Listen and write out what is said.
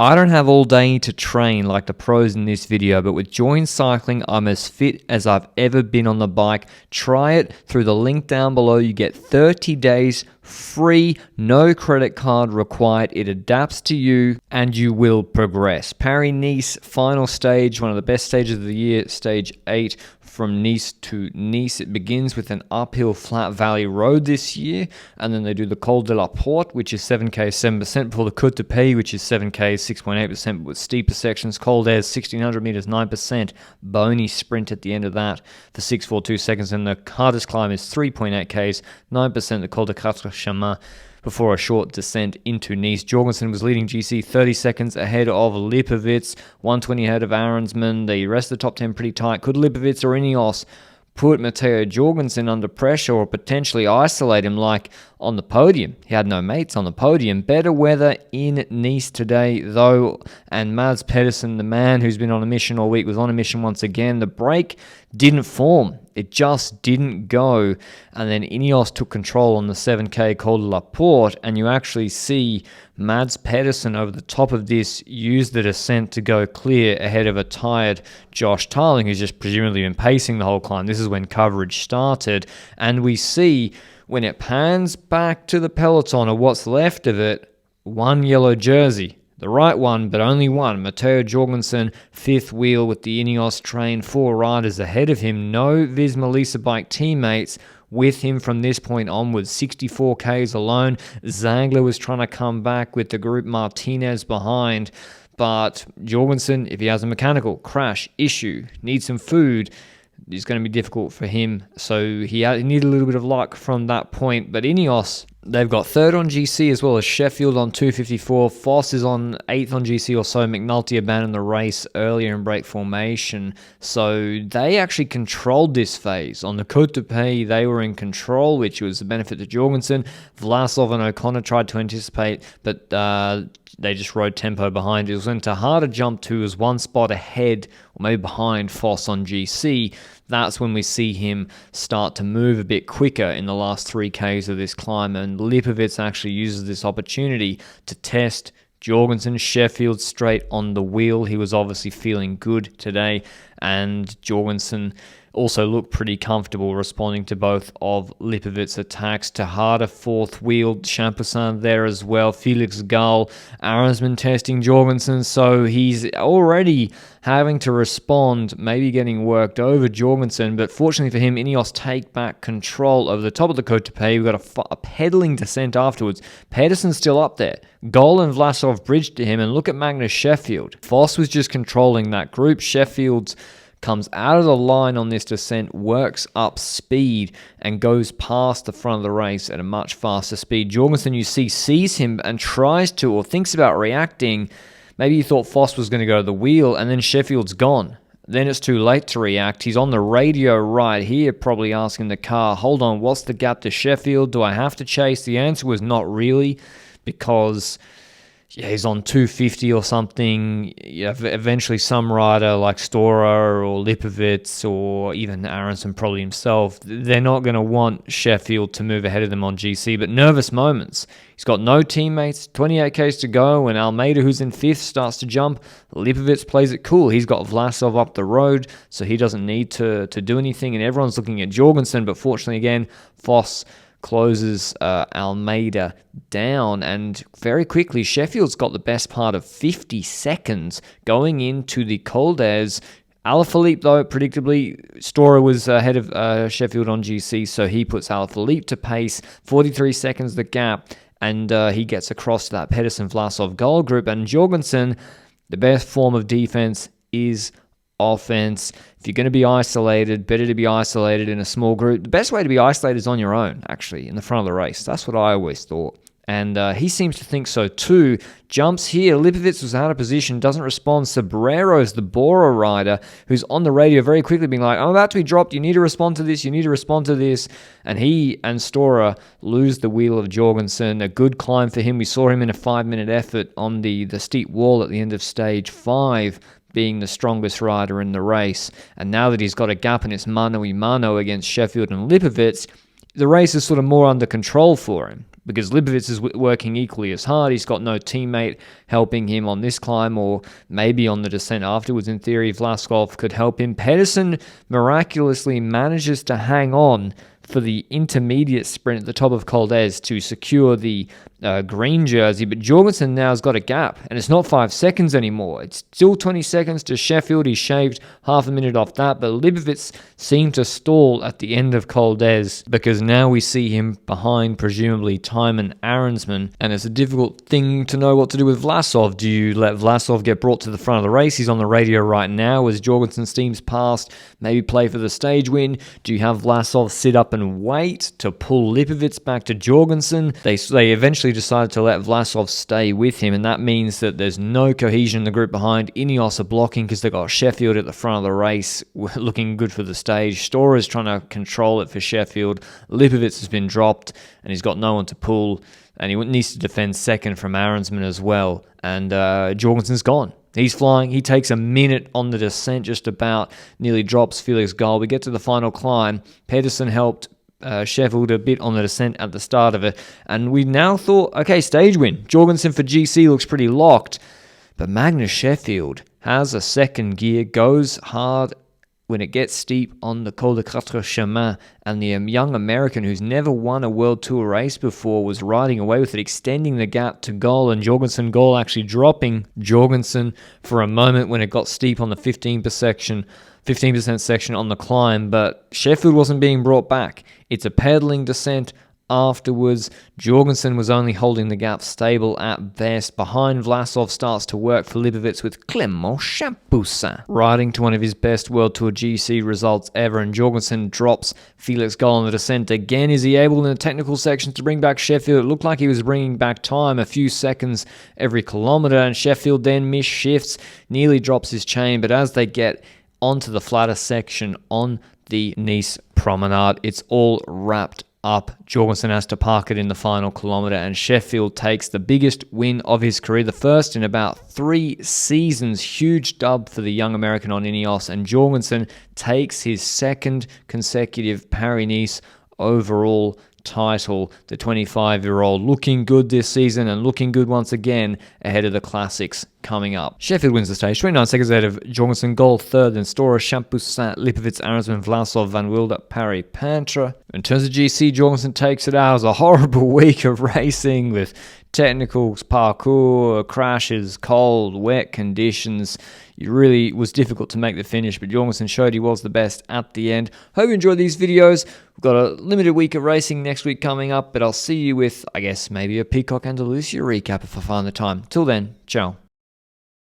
I don't have all day to train like the pros in this video, but with Join Cycling, I'm as fit as I've ever been on the bike. Try it through the link down below. You get 30 days free, no credit card required. It adapts to you and you will progress. Paris-Nice, final stage, one of the best stages of the year, stage 8. From Nice to Nice. It begins with an uphill flat valley road this year, and then they do the Col de la Porte, which is 7k 7%, before the Côte de Pays, which is 7k 6.8%, with steeper sections. Col d'Air 1600 meters 9%, bony sprint at the end of that for 6.42 seconds, and the hardest climb is 3.8k's 9%, the Col de Quatre Chemins, before a short descent into Nice. Jorgenson was leading GC 30 seconds ahead of Lipovic, 120 ahead of Arensman. The rest of the top 10 pretty tight. Could Lipovic or INEOS put Matteo Jorgenson under pressure or potentially isolate him like on the podium? He had no mates on the podium. Better weather in Nice today, though, and Mads Pedersen, the man who's been on a mission all week, was on a mission once again. The break didn't form. It just didn't go. And then INEOS took control on the 7K Col de la Porte, and you actually see Mads Pedersen over the top of this use the descent to go clear ahead of a tired Josh Tarling, who's just presumably been pacing the whole climb. This is when coverage started, and we see when it pans back to the peloton, or what's left of it, one yellow jersey. The right one, but only one. Matteo Jorgenson, fifth wheel with the INEOS train, 4 riders ahead of him. No Visma Lease bike teammates with him from this point onwards. 64k's alone. Zangler was trying to come back with the group Martinez behind. But Jorgenson, if he has a mechanical crash issue, needs some food, it's going to be difficult for him. So he needed a little bit of luck from that point. But INEOS, they've got 3rd on GC as well as Sheffield on 254. Vos is on 8th on GC or so. McNulty abandoned the race earlier in break formation. So they actually controlled this phase. On the Côte de Pays, they were in control, which was a benefit to Jorgenson. Vlasov and O'Connor tried to anticipate, but they just rode tempo behind. It was when Tahada jumped to was one spot ahead, or maybe behind Vos on GC. That's when we see him start to move a bit quicker in the last 3Ks of this climb, and Lipovic actually uses this opportunity to test Jorgenson. Sheffield straight on the wheel. He was obviously feeling good today, and Jorgenson also looked pretty comfortable responding to both of Lipovic's attacks. Tahada, 4th wheel, Champoussin there as well, Felix Gall, Arensman testing Jorgenson, so he's already having to respond, maybe getting worked over Jorgenson, but fortunately for him, INEOS take back control over the top of the Côte de Pays. We've got a pedaling descent afterwards. Pedersen's still up there. Gall and Vlasov bridged to him, and look at Magnus Sheffield. Vos was just controlling that group. Sheffield's comes out of the line on this descent, works up speed, and goes past the front of the race at a much faster speed. Jorgenson, you see, sees him and tries to, or thinks about reacting. Maybe he thought Vos was going to go to the wheel, and then Sheffield's gone. Then it's too late to react. He's on the radio right here, probably asking the car, hold on, what's the gap to Sheffield? Do I have to chase? The answer was not really, because he's on 250 or something. Eventually some rider like Storer or Lipovic or even Aronson probably himself, they're not going to want Sheffield to move ahead of them on GC, but nervous moments. He's got no teammates, 28k's to go, and Almeida, who's in 5th, starts to jump. Lipovic plays it cool. He's got Vlasov up the road, so he doesn't need to do anything, and everyone's looking at Jorgenson, but fortunately again, Vos closes Almeida down, and very quickly Sheffield's got the best part of 50 seconds going into the Col d'Air. Alaphilippe, though, predictably, Storer was ahead of Sheffield on GC, so he puts Alaphilippe to pace. 43 seconds the gap, and he gets across to that Pedersen-Vlasov goal group. And Jorgenson, the best form of defense is offense. If you're going to be isolated, better to be isolated in a small group. The best way to be isolated is on your own, actually, in the front of the race. That's what I always thought. And he seems to think so too. Jumps here. Lipovic was out of position, doesn't respond. Sobrero's the Bora rider, who's on the radio very quickly being like, I'm about to be dropped. You need to respond to this. You need to respond to this. And he and Storer lose the wheel of Jorgenson. A good climb for him. We saw him in a 5-minute effort on the steep wall at the end of stage 5. Being the strongest rider in the race. And now that he's got a gap and it's mano a mano against Sheffield and Lipovic, the race is sort of more under control for him because Lipovic is working equally as hard. He's got no teammate helping him on this climb or maybe on the descent afterwards. In theory, Vlasov could help him. Pedersen miraculously manages to hang on for the intermediate sprint at the top of Col d'Ez to secure the green jersey, but Jorgenson now has got a gap, and it's not 5 seconds anymore. It's still 20 seconds to Sheffield. He shaved half a minute off that, but Lipovic seemed to stall at the end of Col d'Ez because now we see him behind, presumably, Thymen Arensman, and it's a difficult thing to know what to do with Vlasov. Do you let Vlasov get brought to the front of the race? He's on the radio right now as Jorgenson steams past, maybe play for the stage win. Do you have Vlasov sit up and wait to pull Lipovic back to Jorgenson? They eventually decided to let Vlasov stay with him, and that means that there's no cohesion in the group behind. INEOS are blocking because they've got Sheffield at the front of the race, looking good for the stage. Stora's trying to control it for Sheffield. Lipovic has been dropped, and he's got no one to pull, and he needs to defend second from Arensman as well, and Jorgenson's gone. He's flying. He takes a minute on the descent, just about, nearly drops Felix Gall. We get to the final climb. Pedersen helped Sheffield a bit on the descent at the start of it, and we now thought, okay, stage win. Jorgenson for GC looks pretty locked, but Magnus Sheffield has a second gear, goes hard when it gets steep on the Col de Quatre Chemins, and the young American who's never won a World Tour race before was riding away with it, extending the gap to Gall, and Gall actually dropping Jorgenson for a moment when it got steep on the 15% section on the climb, but Sheffield wasn't being brought back. It's a pedaling descent. Afterwards, Jorgenson was only holding the gap stable at best. Behind, Vlasov starts to work for Lipovic with Clément Champoussin riding to one of his best World Tour GC results ever, and Jorgenson drops Felix Gall on the descent again. Is he able in the technical section to bring back Sheffield? It looked like he was bringing back time, a few seconds every kilometre, and Sheffield then misshifts, nearly drops his chain, but as they get onto the flatter section on the Nice Promenade, it's all wrapped up. Jorgenson has to park it in the final kilometre, and Sheffield takes the biggest win of his career, the first in about 3 seasons. Huge dub for the young American on INEOS, and Jorgenson takes his second consecutive Paris-Nice overall title. The 25-year-old looking good this season and looking good once again ahead of the classics coming up. Sheffield wins the stage, 29 seconds ahead of Jorgenson. Gall third, then Stora, Champoussin, Lipovic, Arensman, Vlasov, Van Wilder, Parry, Pantra. In terms of GC, Jorgenson takes it out. It was a horrible week of racing with technicals, parkour, crashes, cold, wet conditions. It really was difficult to make the finish, but Jorgenson showed he was the best at the end. Hope you enjoyed these videos. We've got a limited week of racing next week coming up, but I'll see you with, I guess, maybe a Peacock Andalusia recap if I find the time. Till then, ciao.